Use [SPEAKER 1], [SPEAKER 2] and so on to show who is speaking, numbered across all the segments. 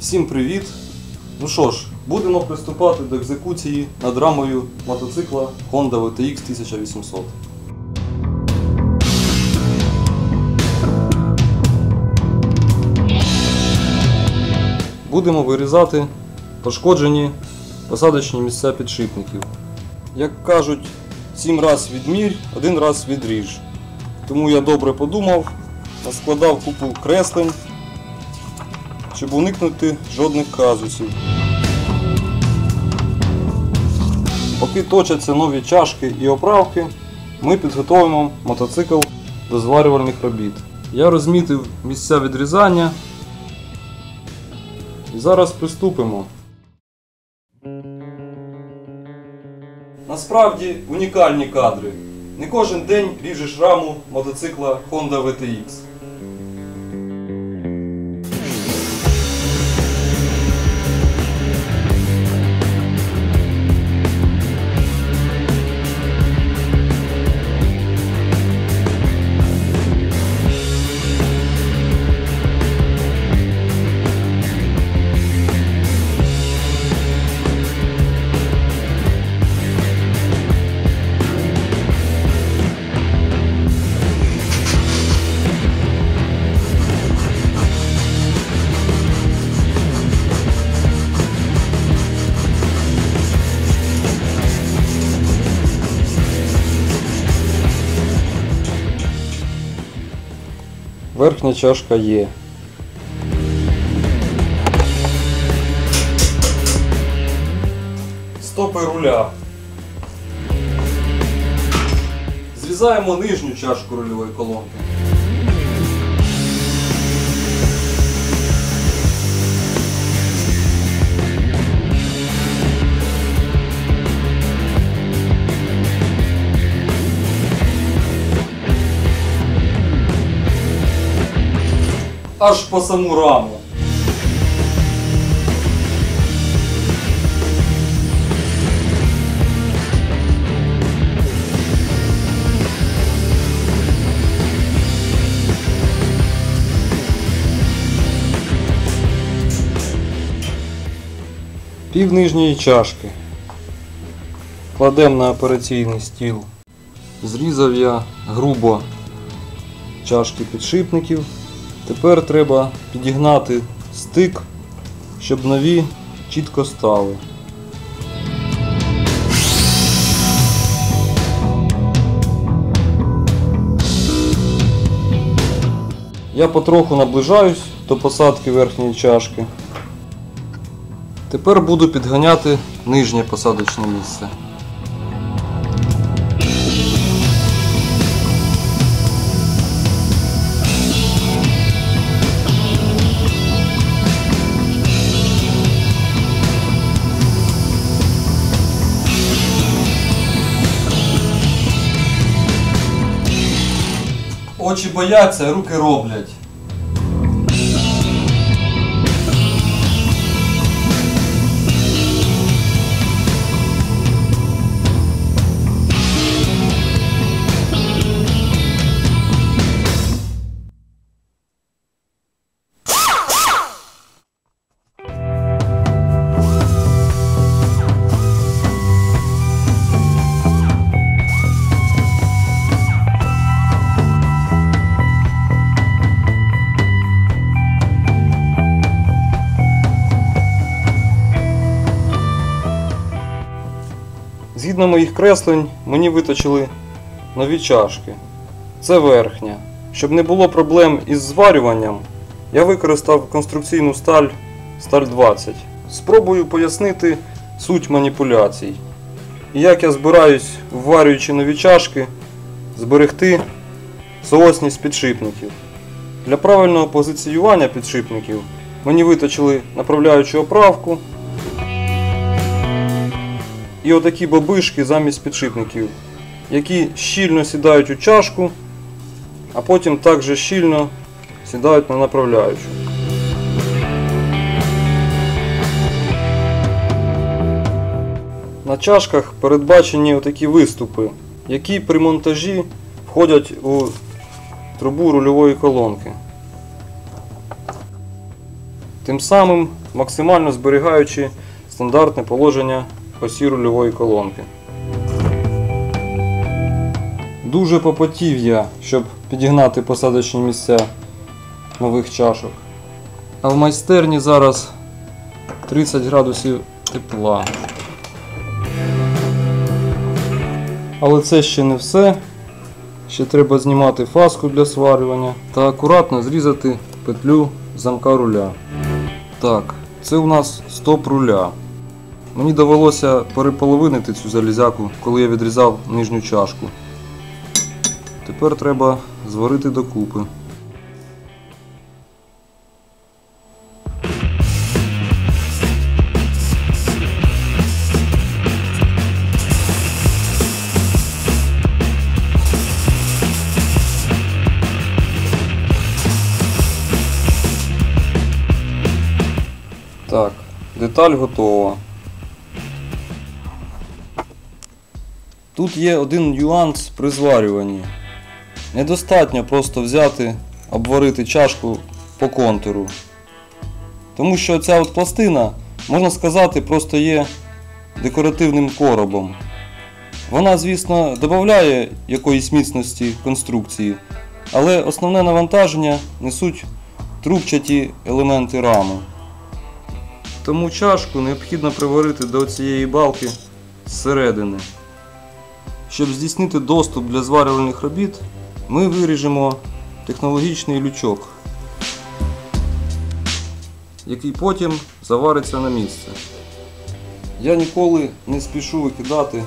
[SPEAKER 1] Всім привіт! Ну що ж, будемо приступати до екзекуції над рамою мотоцикла Honda VTX 1800. Будемо вирізати пошкоджені посадочні місця підшипників. Як кажуть, 7 раз відмірь, 1 раз відріж. Тому я добре подумав, наскладав купу креслень, щоб уникнути жодних казусів. Поки точаться нові чашки і оправки, ми підготовимо мотоцикл до зварювальних робіт. Я розмітив місця відрізання і зараз приступимо. Насправді унікальні кадри. Не кожен день ріжеш раму мотоцикла Honda VTX. Верхня чашка є. Стопи руля. Зрізаємо нижню чашку рульової колонки. Аж по саму раму. Пів нижньої чашки кладемо на операційний стіл. Зрізав я грубо чашки підшипників. Тепер треба підігнати стик, щоб нові чітко стали. Я потроху наближаюсь до посадки верхньої чашки. Тепер буду підганяти нижнє посадочне місце. Очі бояться, руки роблять. Згідно моїх креслень, мені виточили нові чашки. Це верхня. Щоб не було проблем із зварюванням, я використав конструкційну сталь Сталь 20. Спробую пояснити суть маніпуляцій. І як я збираюсь, вварюючи нові чашки, зберегти соосність підшипників. Для правильного позиціювання підшипників мені виточили направляючу оправку і отакі бабишки замість підшипників, які щільно сідають у чашку, а потім також щільно сідають на направляючу. На чашках передбачені отакі виступи, які при монтажі входять у трубу рульової колонки. тим самим максимально зберігаючи стандартне положення осі рульової колонки. Дуже попотів я, щоб підігнати посадочні місця нових чашок. А в майстерні зараз 30 градусів тепла. Але це ще не все. Ще треба знімати фаску для сварювання та акуратно зрізати петлю замка руля. Так, це у нас стоп руля. Мені довелося переполовинити цю залізяку, коли я відрізав нижню чашку. Тепер треба зварити докупи. Так, деталь готова. Тут є один нюанс при зварюванні. Недостатньо просто взяти, обварити чашку по контуру. Тому що ця от пластина, можна сказати, просто є декоративним коробом. Вона, звісно, додає якоїсь міцності конструкції, але основне навантаження несуть трубчаті елементи рами. Тому чашку необхідно приварити до цієї балки зсередини. Щоб здійснити доступ для зварювальних робіт, ми виріжемо технологічний лючок, який потім завариться на місце. Я ніколи не спішу викидати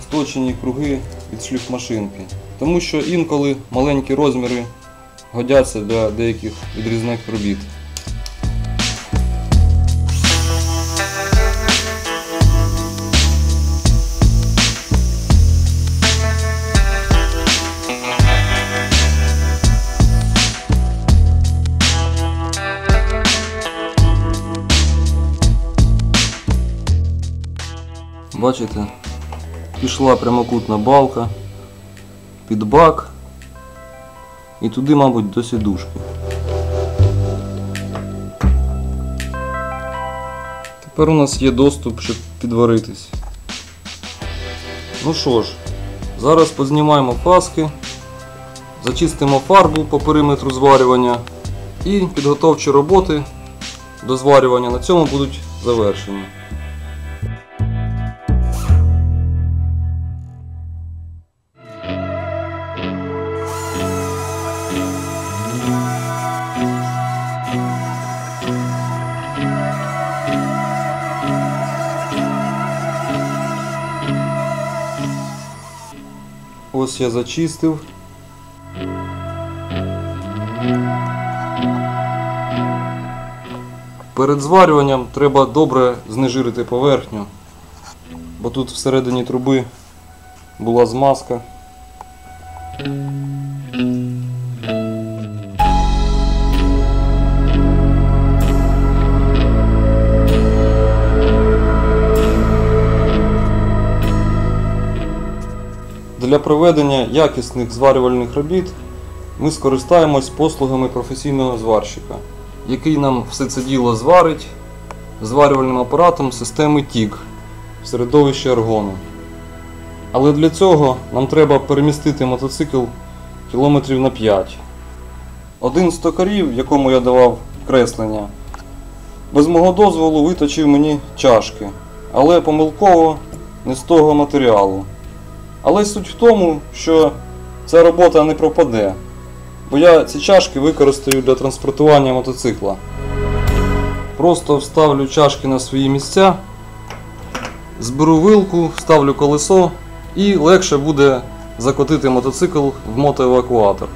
[SPEAKER 1] сточені круги від шліфмашинки, тому що інколи маленькі розміри годяться для деяких відрізних робіт. Бачите, пішла прямокутна балка під бак і туди, мабуть, до сідушки. Тепер у нас є доступ, щоб підваритись. Ну що ж, зараз познімаємо фаски, зачистимо фарбу по периметру зварювання і підготовчі роботи до зварювання на цьому будуть завершені. Ось я зачистив. Перед зварюванням треба добре знежирити поверхню, бо тут всередині труби була змазка. Для проведення якісних зварювальних робіт ми скористаємось послугами професійного зварщика, який нам все це діло зварить зварювальним апаратом системи TIG в середовищі аргону. Але для цього нам треба перемістити мотоцикл кілометрів на 5. Один з токарів, якому я давав креслення, без мого дозволу виточив мені чашки, але помилково не з того матеріалу. Але суть в тому, що ця робота не пропаде, бо я ці чашки використаю для транспортування мотоцикла. Просто вставлю чашки на свої місця, зберу вилку, вставлю колесо і легше буде закотити мотоцикл в мотоевакуатор.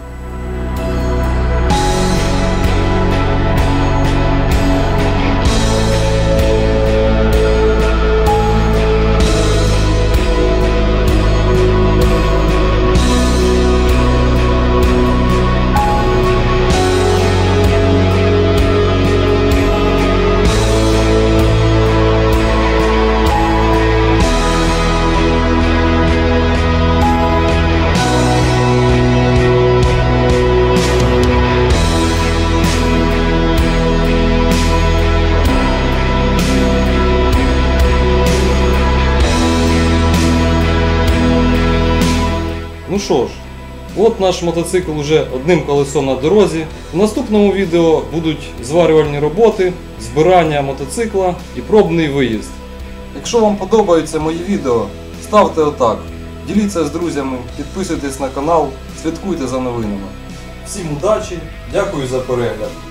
[SPEAKER 1] що ж, от наш мотоцикл уже одним колесом на дорозі. В наступному відео будуть зварювальні роботи, збирання мотоцикла і пробний виїзд. Якщо вам подобаються мої відео, ставте отак, діліться з друзями, підписуйтесь на канал, слідкуйте за новинами. Всім удачі, дякую за перегляд!